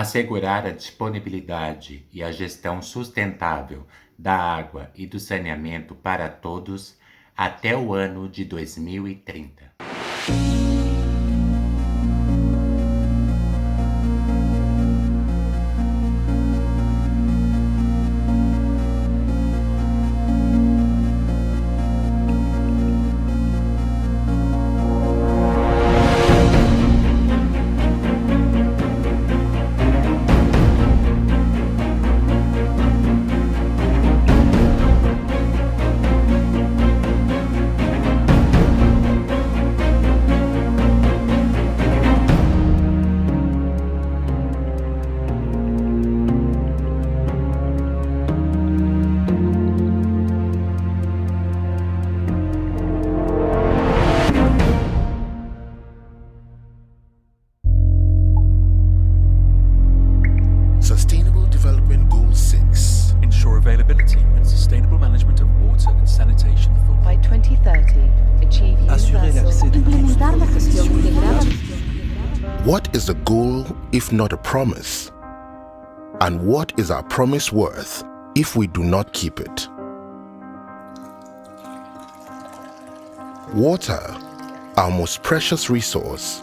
Assegurar a disponibilidade e a gestão sustentável da água e do saneamento para todos até o ano de 2030. Sustainable Development Goal 6. Ensure availability and sustainable management of water and sanitation for By 2030, achieve Assurer l'accès universal... de Implementar la gestión integrada. What is a goal if not a promise? And what is our promise worth if we do not keep it? Water, our most precious resource.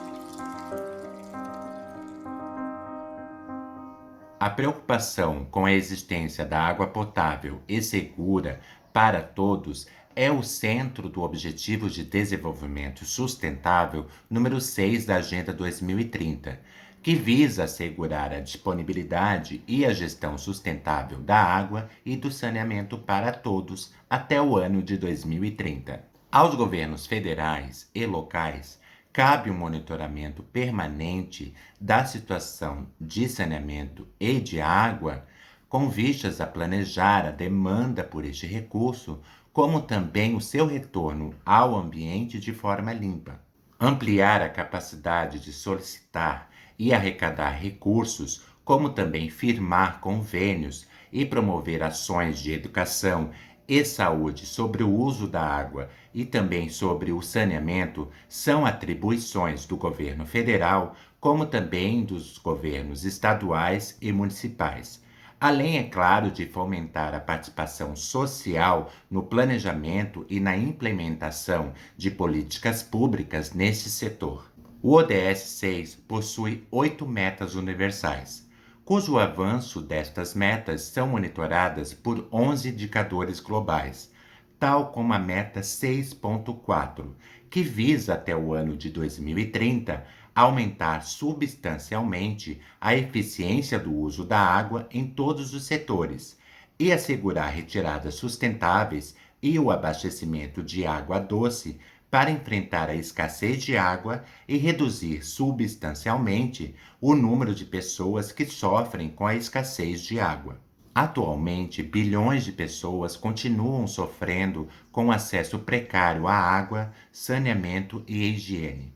A preocupação com a existência da água potável e segura para todos é o centro do Objetivo de Desenvolvimento Sustentável número 6 da Agenda 2030, que visa assegurar a disponibilidade e a gestão sustentável da água e do saneamento para todos até o ano de 2030. Aos governos federais e locais, cabe um monitoramento permanente da situação de saneamento e de água, com vistas a planejar a demanda por este recurso, como também o seu retorno ao ambiente de forma limpa. Ampliar a capacidade de solicitar e arrecadar recursos, como também firmar convênios e promover ações de educação e saúde sobre o uso da água e também sobre o saneamento são atribuições do governo federal, como também dos governos estaduais e municipais. Além, é claro, de fomentar a participação social no planejamento e na implementação de políticas públicas neste setor. O ODS 6 possui 8 metas universais, cujo avanço destas metas são monitoradas por 11 indicadores globais, tal como a meta 6.4, que visa até o ano de 2030 aumentar substancialmente a eficiência do uso da água em todos os setores e assegurar retiradas sustentáveis e o abastecimento de água doce para enfrentar a escassez de água e reduzir substancialmente o número de pessoas que sofrem com a escassez de água. Atualmente, bilhões de pessoas continuam sofrendo com acesso precário à água, saneamento e higiene.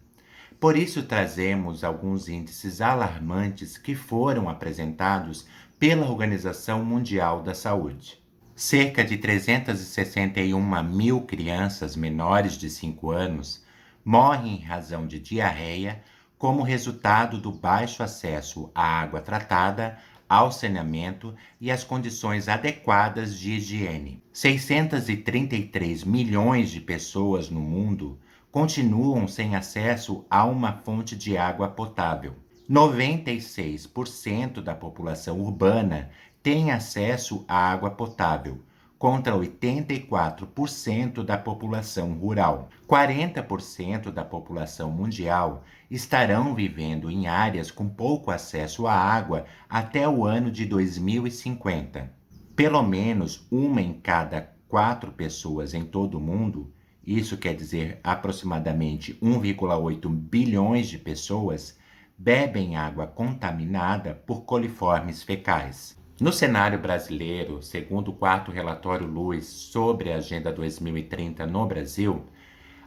Por isso, trazemos alguns índices alarmantes que foram apresentados pela Organização Mundial da Saúde. Cerca de 361 mil crianças menores de 5 anos morrem em razão de diarreia como resultado do baixo acesso à água tratada, ao saneamento e às condições adequadas de higiene. 633 milhões de pessoas no mundo continuam sem acesso a uma fonte de água potável. 96% da população urbana tem acesso à água potável, contra 84% da população rural. 40% da população mundial estarão vivendo em áreas com pouco acesso à água até o ano de 2050. Pelo menos uma em cada 4 pessoas em todo o mundo, isso quer dizer aproximadamente 1,8 bilhões de pessoas, bebem água contaminada por coliformes fecais. No cenário brasileiro, segundo o 4º relatório Luiz sobre a Agenda 2030 no Brasil,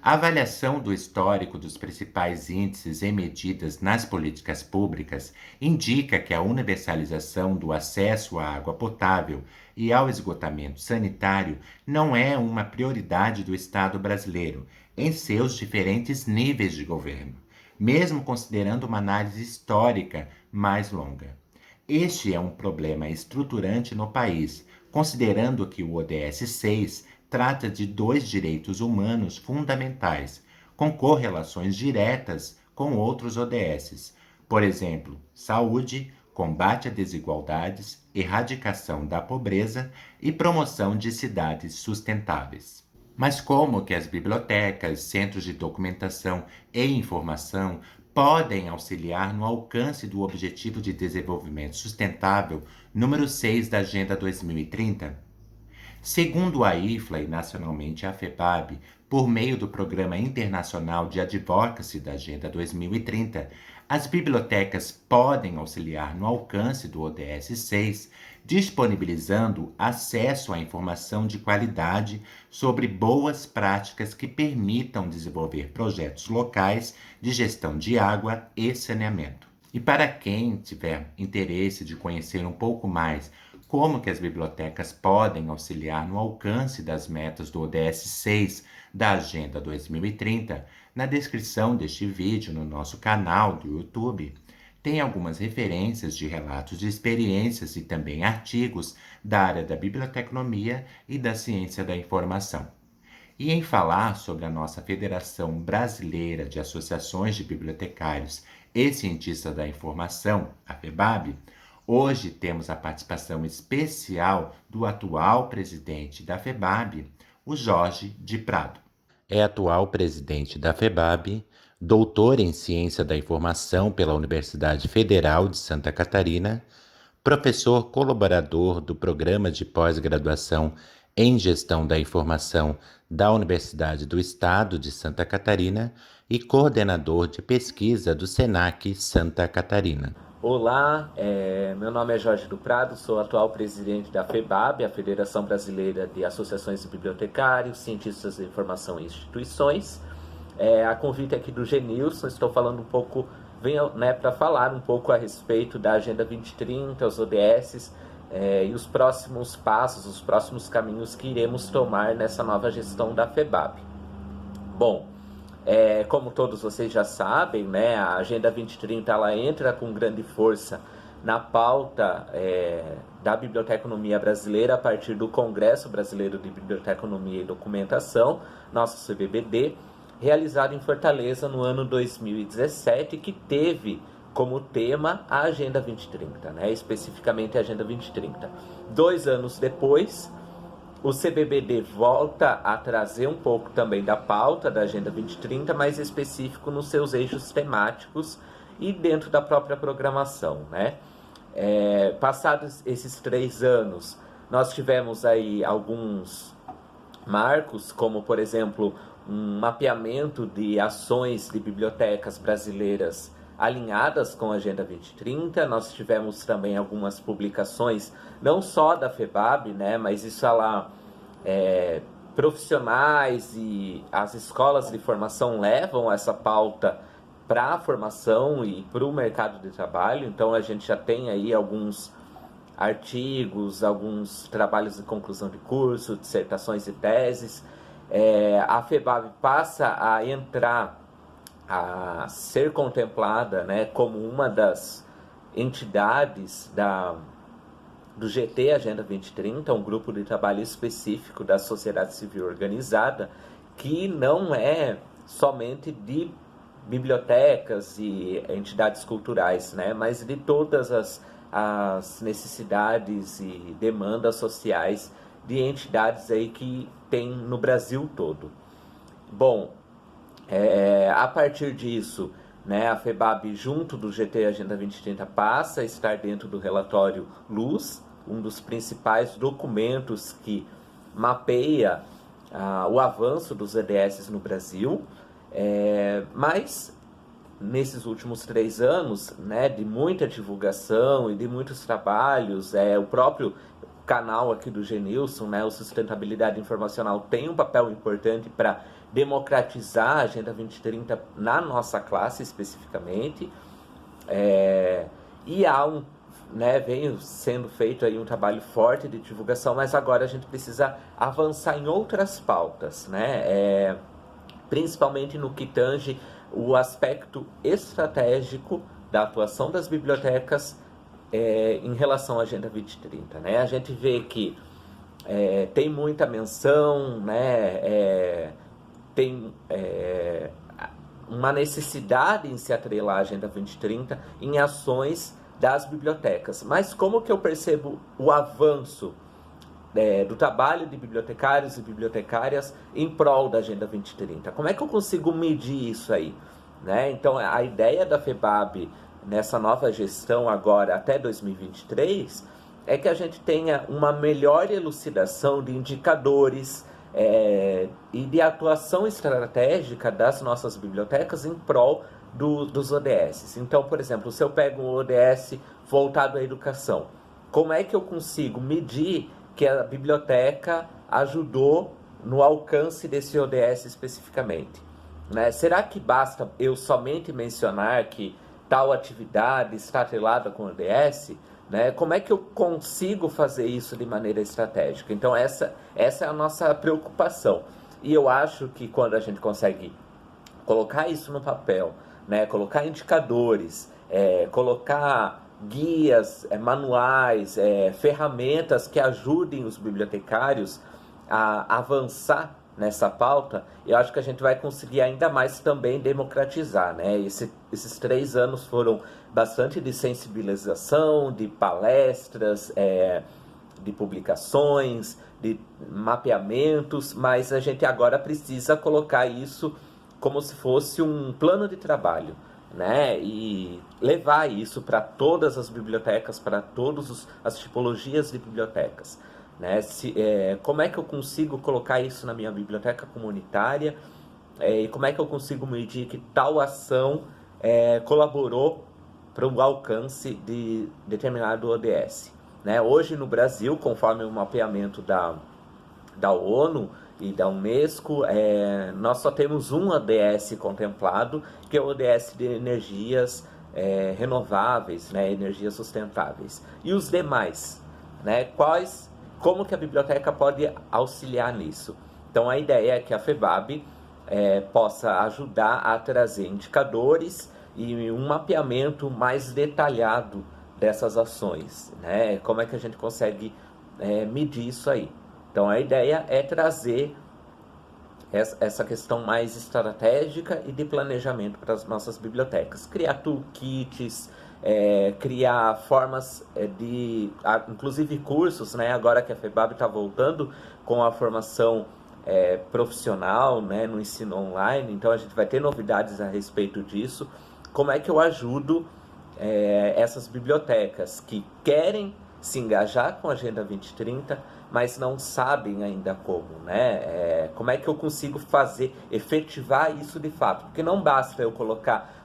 a avaliação do histórico dos principais índices e medidas nas políticas públicas indica que a universalização do acesso à água potável e ao esgotamento sanitário não é uma prioridade do Estado brasileiro em seus diferentes níveis de governo, mesmo considerando uma análise histórica mais longa. Este é um problema estruturante no país, considerando que o ODS 6 trata de 2 direitos humanos fundamentais, com correlações diretas com outros ODSs, por exemplo, saúde, combate a desigualdades, erradicação da pobreza e promoção de cidades sustentáveis. Mas como que as bibliotecas, centros de documentação e informação podem auxiliar no alcance do Objetivo de Desenvolvimento Sustentável número 6 da Agenda 2030? Segundo a IFLA e nacionalmente a FEBAB, por meio do Programa Internacional de Advocacy da Agenda 2030, as bibliotecas podem auxiliar no alcance do ODS 6, disponibilizando acesso à informação de qualidade sobre boas práticas que permitam desenvolver projetos locais de gestão de água e saneamento. E para quem tiver interesse de conhecer um pouco mais como que as bibliotecas podem auxiliar no alcance das metas do ODS 6 da Agenda 2030, na descrição deste vídeo no nosso canal do YouTube, tem algumas referências de relatos de experiências e também artigos da área da biblioteconomia e da ciência da informação. E em falar sobre a nossa Federação Brasileira de Associações de Bibliotecários e Cientistas da Informação, a FEBAB, hoje temos a participação especial do atual presidente da FEBAB, o Jorge de Prado. É atual presidente da FEBAB, doutor em Ciência da Informação pela Universidade Federal de Santa Catarina, professor colaborador do Programa de Pós-Graduação em Gestão da Informação da Universidade do Estado de Santa Catarina e coordenador de pesquisa do SENAC Santa Catarina. Olá, meu nome é Jorge do Prado, sou atual presidente da FEBAB, a Federação Brasileira de Associações de Bibliotecários, Cientistas de Informação e Instituições. A convite aqui do Genilson, estou falando um pouco, para falar um pouco a respeito da Agenda 2030, os ODS e os próximos passos, os próximos caminhos que iremos tomar nessa nova gestão da FEBAB. Bom, como todos vocês já sabem, né, a Agenda 2030 ela entra com grande força na pauta da biblioteconomia brasileira a partir do Congresso Brasileiro de Biblioteconomia e Documentação, nosso CBBD, realizado em Fortaleza no ano 2017, que teve como tema a Agenda 2030, né, especificamente a Agenda 2030. 2 anos depois, o CBBD volta a trazer um pouco também da pauta da Agenda 2030, mais específico nos seus eixos temáticos e dentro da própria programação, né? Passados esses 3 anos, nós tivemos aí alguns marcos, como, por exemplo, um mapeamento de ações de bibliotecas brasileiras alinhadas com a Agenda 2030. Nós tivemos também algumas publicações, não só da FEBAB, né, mas isso lá, profissionais e as escolas de formação levam essa pauta para a formação e para o mercado de trabalho. Então a gente já tem aí alguns artigos, alguns trabalhos de conclusão de curso, dissertações e teses. A FEBAB passa a entrar, a ser contemplada, né, como uma das entidades do GT Agenda 2030, um grupo de trabalho específico da sociedade civil organizada, que não é somente de bibliotecas e entidades culturais, né, mas de todas as necessidades e demandas sociais de entidades aí que tem no Brasil todo. Bom, a partir disso, né, a FEBAB, junto do GT Agenda 2030, passa a estar dentro do relatório LUZ, um dos principais documentos que mapeia o avanço dos ODS no Brasil, mas nesses últimos 3 anos, né, de muita divulgação e de muitos trabalhos, o próprio canal aqui do Genilson, né, o Sustentabilidade Informacional, tem um papel importante para democratizar a Agenda 2030 na nossa classe especificamente, e vem sendo feito aí um trabalho forte de divulgação, mas agora a gente precisa avançar em outras pautas, né, principalmente no que tange o aspecto estratégico da atuação das bibliotecas em relação à Agenda 2030, né? A gente vê que tem muita menção, né? Tem uma necessidade em se atrelar à Agenda 2030 em ações das bibliotecas. Mas como que eu percebo o avanço do trabalho de bibliotecários e bibliotecárias em prol da Agenda 2030? Como é que eu consigo medir isso aí? Né? Então, a ideia da FEBAB nessa nova gestão agora até 2023 é que a gente tenha uma melhor elucidação de indicadores e de atuação estratégica das nossas bibliotecas em prol dos ODS. Então, por exemplo, se eu pego um ODS voltado à educação, como é que eu consigo medir que a biblioteca ajudou no alcance desse ODS especificamente? Né? Será que basta eu somente mencionar que tal atividade está atrelada com o ODS? Né? Como é que eu consigo fazer isso de maneira estratégica? Então essa é a nossa preocupação. E eu acho que quando a gente consegue colocar isso no papel, né? Colocar indicadores, colocar guias, manuais, ferramentas que ajudem os bibliotecários a avançar nessa pauta, eu acho que a gente vai conseguir ainda mais também democratizar, né? Esses 3 anos foram bastante de sensibilização, de palestras, de publicações, de mapeamentos, mas a gente agora precisa colocar isso como se fosse um plano de trabalho, né? E levar isso para todas as bibliotecas, para todas as tipologias de bibliotecas. Né? Como é que eu consigo colocar isso na minha biblioteca comunitária e como é que eu consigo medir que tal ação colaborou para o alcance de determinado ODS. Né? Hoje no Brasil, conforme o mapeamento da ONU e da Unesco, nós só temos um ODS contemplado, que é o ODS de energias renováveis, né? Energias sustentáveis. E os demais, né? Como que a biblioteca pode auxiliar nisso? Então, a ideia é que a FEBAB possa ajudar a trazer indicadores e um mapeamento mais detalhado dessas ações. Né? Como é que a gente consegue medir isso aí? Então, a ideia é trazer essa questão mais estratégica e de planejamento para as nossas bibliotecas. Criar toolkits, criar formas inclusive cursos, né? Agora que a FEBAB está voltando com a formação profissional, né? No ensino online, então a gente vai ter novidades a respeito disso. Como é que eu ajudo essas bibliotecas que querem se engajar com a Agenda 2030, mas não sabem ainda como, né? Como é que eu consigo efetivar isso de fato? Porque não basta eu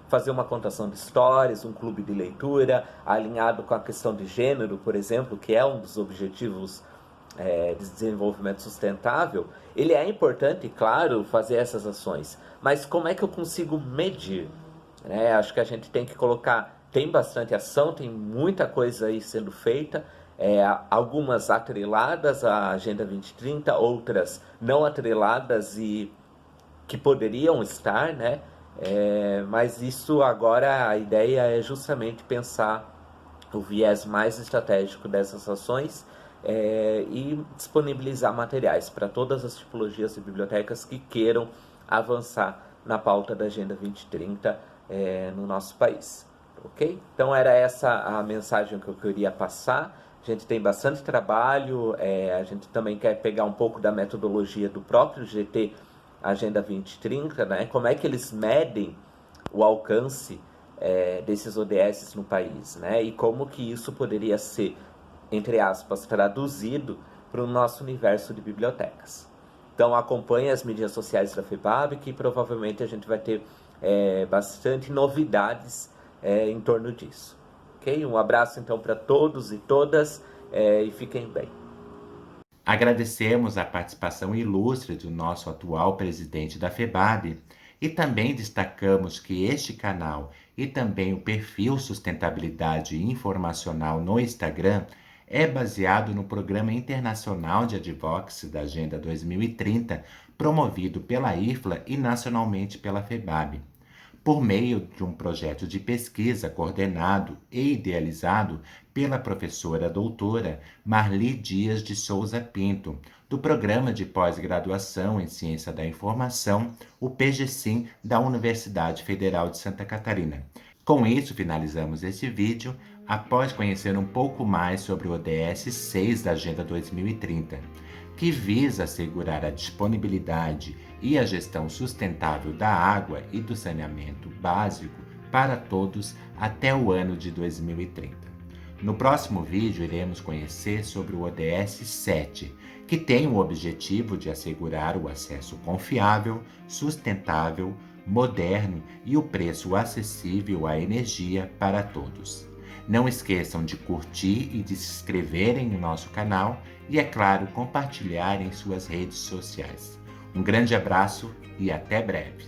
fazer uma contação de histórias, um clube de leitura, alinhado com a questão de gênero, por exemplo, que é um dos objetivos de desenvolvimento sustentável. Ele é importante, claro, fazer essas ações, mas como é que eu consigo medir? Acho que a gente tem que tem bastante ação, tem muita coisa aí sendo feita, algumas atreladas à Agenda 2030, outras não atreladas e que poderiam estar, né? Mas isso agora, a ideia é justamente pensar o viés mais estratégico dessas ações e disponibilizar materiais para todas as tipologias de bibliotecas que queiram avançar na pauta da Agenda 2030 no nosso país. Ok? Então era essa a mensagem que eu queria passar. A gente tem bastante trabalho, a gente também quer pegar um pouco da metodologia do próprio GT Agenda 2030, né? Como é que eles medem o alcance desses ODS no país, né? E como que isso poderia ser, entre aspas, traduzido para o nosso universo de bibliotecas. Então acompanhe as mídias sociais da FEBAB, que provavelmente a gente vai ter bastante novidades em torno disso. Ok? Um abraço então para todos e todas e fiquem bem. Agradecemos a participação ilustre do nosso atual presidente da FEBAB e também destacamos que este canal e também o perfil Sustentabilidade Informacional no Instagram é baseado no Programa Internacional de Advocacy da Agenda 2030, promovido pela IFLA e nacionalmente pela FEBAB. por meio de um projeto de pesquisa coordenado e idealizado pela professora doutora Marli Dias de Souza Pinto, do Programa de Pós-Graduação em Ciência da Informação, o PGCIM, da Universidade Federal de Santa Catarina. Com isso, finalizamos este vídeo, após conhecer um pouco mais sobre o ODS 6 da Agenda 2030, que visa assegurar a disponibilidade e a gestão sustentável da água e do saneamento básico para todos até o ano de 2030. No próximo vídeo, iremos conhecer sobre o ODS 7, que tem o objetivo de assegurar o acesso confiável, sustentável, moderno e o preço acessível à energia para todos. Não esqueçam de curtir e de se inscreverem no nosso canal e, é claro, compartilhar em suas redes sociais. Um grande abraço e até breve!